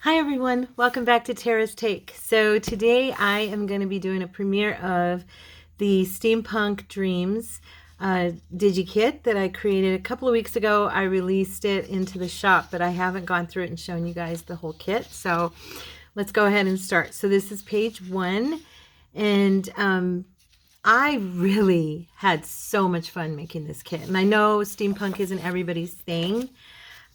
Hi everyone, welcome back to Tara's Take. So today I am going to be doing a premiere of the Steampunk Dreams DigiKit that I created a couple of weeks ago. I released it into the shop, but I haven't gone through it and shown you guys the whole kit. So let's go ahead and start. So this is page 1, and I really had so much fun making this kit. And I know steampunk isn't everybody's thing.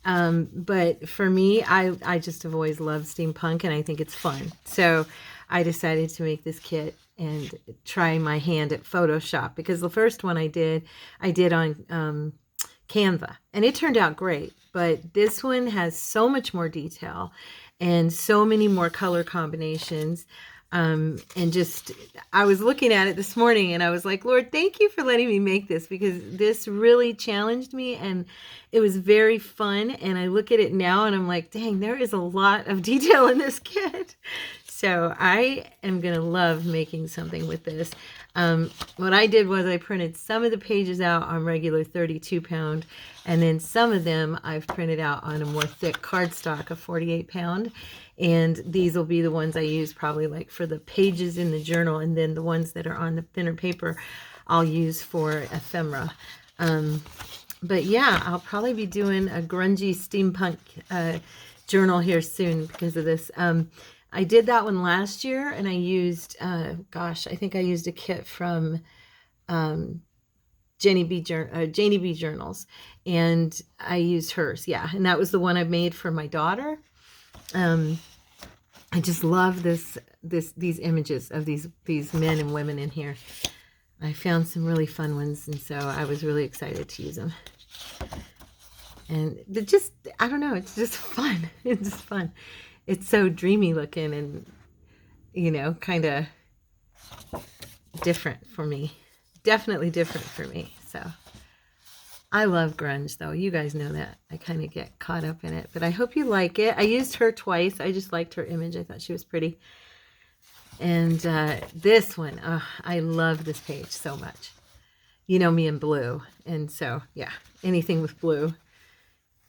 But for me, I just have always loved steampunk and I think it's fun. So I decided to make this kit and try my hand at Photoshop, because the first one I did on Canva, and it turned out great. But this one has so much more detail and so many more color combinations. And just, I was looking at it this morning and I was like, Lord, thank you for letting me make this, because this really challenged me and it was very fun. And I look at it now and I'm like, dang, there is a lot of detail in this kit. So I am going to love making something with this. What I did was I printed some of the pages out on regular 32 pound, and then some of them I've printed out on a more thick cardstock of 48 pound. And these will be the ones I use probably like for the pages in the journal, and then the ones that are on the thinner paper I'll use for ephemera. But yeah, I'll probably be doing a grungy steampunk journal here soon because of this. I did that one last year, and I used, gosh, I think I used a kit from Janie B Journals, and I used hers, yeah, and that was the one I made for my daughter. I just love these images of these men and women in here. I found some really fun ones, and so I was really excited to use them. And it just, I don't know, it's just fun. It's just fun. It's so dreamy looking and, you know, kind of different for me. Definitely different for me. So I love grunge, though. You guys know that. I kind of get caught up in it. But I hope you like it. I used her twice. I just liked her image. I thought she was pretty. And this one, oh, I love this page so much. You know me in blue. And so, yeah, anything with blue.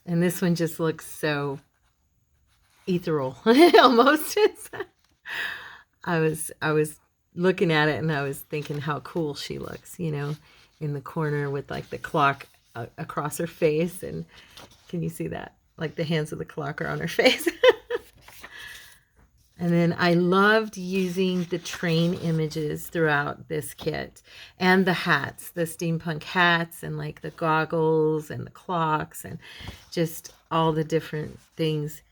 And this one just looks so ethereal, almost. I was looking at it and I was thinking how cool she looks, you know, in the corner with like the clock across her face. And can you see that? Like the hands of the clock are on her face. And then I loved using the train images throughout this kit, and the hats, the steampunk hats, and like the goggles and the clocks and just all the different things.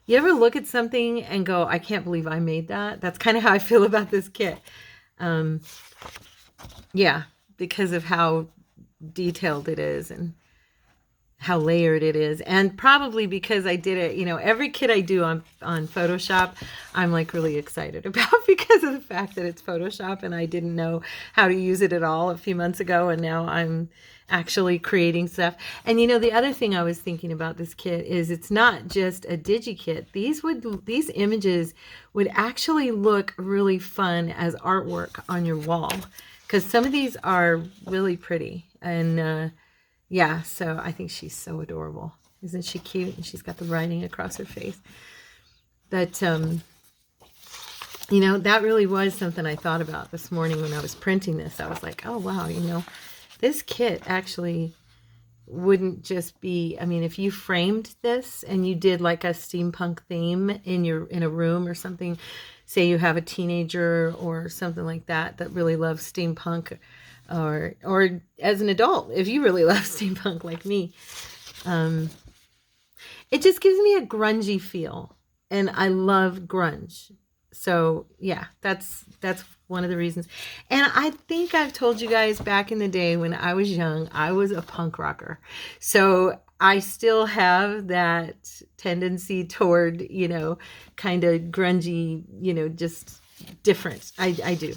You ever look at something and go, I can't believe I made that? That's kind of how I feel about this kit. Yeah, because of how detailed it is and how layered it is, and probably because I did it, you know, every kit I do on Photoshop, I'm like really excited about because of the fact that it's Photoshop and I didn't know how to use it at all a few months ago, and now I'm actually creating stuff. And you know, the other thing I was thinking about this kit is it's not just a DigiKit. These images would actually look really fun as artwork on your wall, because some of these are really pretty. And yeah, so I think she's so adorable. Isn't she cute? And she's got the writing across her face. But, you know, that really was something I thought about this morning when I was printing this. I was like, oh, wow, you know, this kit actually wouldn't just be, I mean, if you framed this and you did like a steampunk theme in a room or something, say you have a teenager or something like that really loves steampunk, or as an adult, if you really love steampunk like me, it just gives me a grungy feel, and I love grunge. So yeah, that's one of the reasons. And I think I've told you guys back in the day when I was young, I was a punk rocker. So I still have that tendency toward, you know, kind of grungy, you know, just different. I do.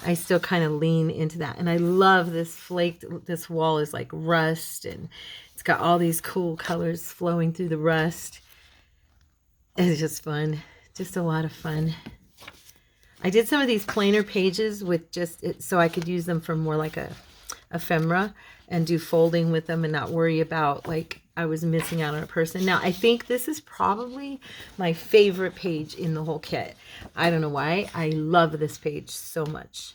I still kind of lean into that. And I love this flaked, this wall is like rust, and it's got all these cool colors flowing through the rust. It's just fun. Just a lot of fun. I did some of these plainer pages with just it so I could use them for more like a ephemera and do folding with them and not worry about like I was missing out on a person. Now, I think this is probably my favorite page in the whole kit. I don't know why. I love this page so much.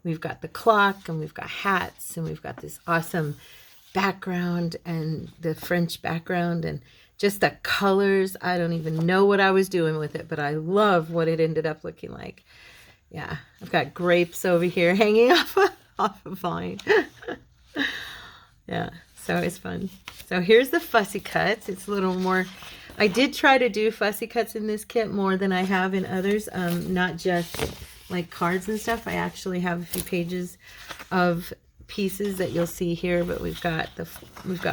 We've got the clock, and we've got hats, and we've got this awesome background and the French background, and just the colors. I don't even know what I was doing with it, but I love what it ended up looking like. Yeah, I've got grapes over here hanging off a vine. Yeah, so it's fun. So here's the fussy cuts. It's a little more, I did try to do fussy cuts in this kit more than I have in others, not just like cards and stuff. I actually have a few pages of pieces that you'll see here, but we've got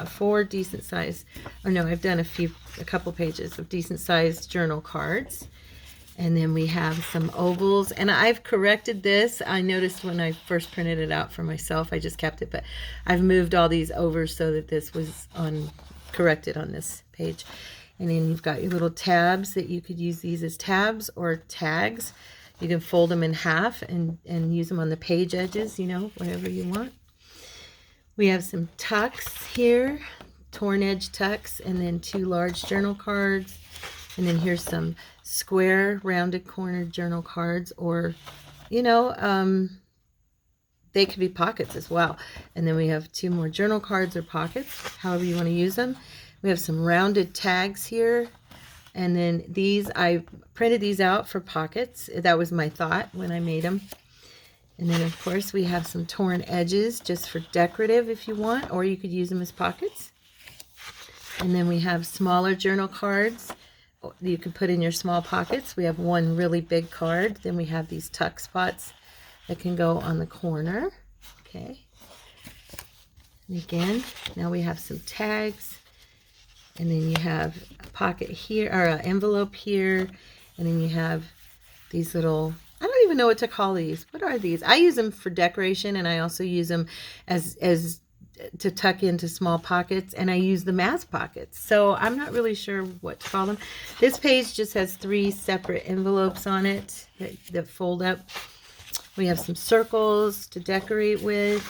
4 decent size, or no, I've done a couple pages of decent sized journal cards. And then we have some ovals, and I've corrected this. I noticed when I first printed it out for myself, I just kept it, but I've moved all these over so that this was corrected on this page. And then you've got your little tabs that you could use these as tabs or tags. You can fold them in half and use them on the page edges, you know, whatever you want. We have some tucks here, torn edge tucks, and then 2 large journal cards. And then here's some square rounded cornered journal cards, or, you know, they could be pockets as well. And then we have 2 more journal cards or pockets, however you want to use them. We have some rounded tags here. And then these, I printed these out for pockets. That was my thought when I made them. And then, of course, we have some torn edges just for decorative if you want, or you could use them as pockets. And then we have smaller journal cards you can put in your small pockets. We have 1 really big card. Then we have these tuck spots that can go on the corner. Okay. And again, now we have some tags. And then you have a pocket here, or an envelope here. And then you have these little, I don't even know what to call these. What are these? I use them for decoration, and I also use them as to tuck into small pockets, and I use them as pockets. So I'm not really sure what to call them. This page just has 3 separate envelopes on it that fold up. We have some circles to decorate with.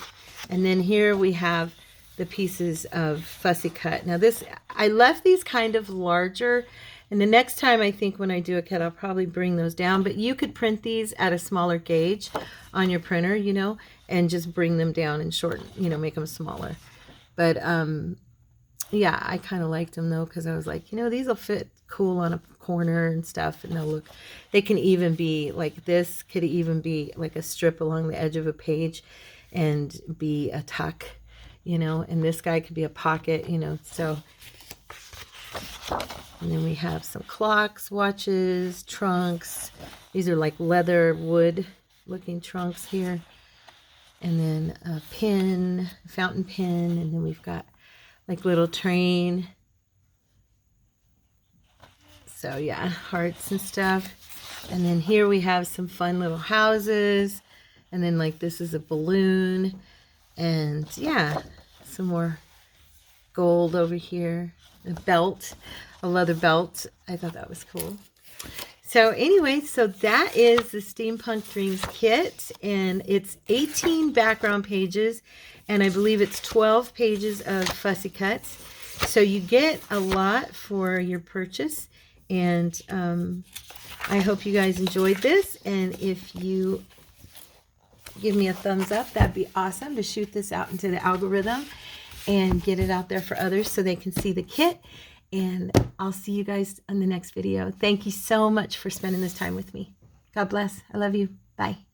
And then here we have the pieces of fussy cut. Now this, I left these kind of larger, and the next time I think when I do a kit, I'll probably bring those down, but you could print these at a smaller gauge on your printer, you know, and just bring them down and shorten, you know, make them smaller. But yeah, I kind of liked them though, because I was like, you know, these will fit cool on a corner and stuff, and they'll look, they can even be like, this could even be like a strip along the edge of a page and be a tuck, you know, and this guy could be a pocket, you know. So, and then we have some clocks, watches, trunks. These are like leather wood looking trunks here. And then a pin, fountain pen, and then we've got like little train. So yeah, hearts and stuff. And then here we have some fun little houses. And then like this is a balloon. And yeah, some more gold over here. A belt, a leather belt. I thought that was cool. So anyway, so that is the Steampunk Dreams kit, and it's 18 background pages, and I believe it's 12 pages of fussy cuts. So you get a lot for your purchase, and I hope you guys enjoyed this, and if you give me a thumbs up, that'd be awesome to shoot this out into the algorithm and get it out there for others so they can see the kit. And I'll see you guys in the next video. Thank you so much for spending this time with me. God bless. I love you. Bye.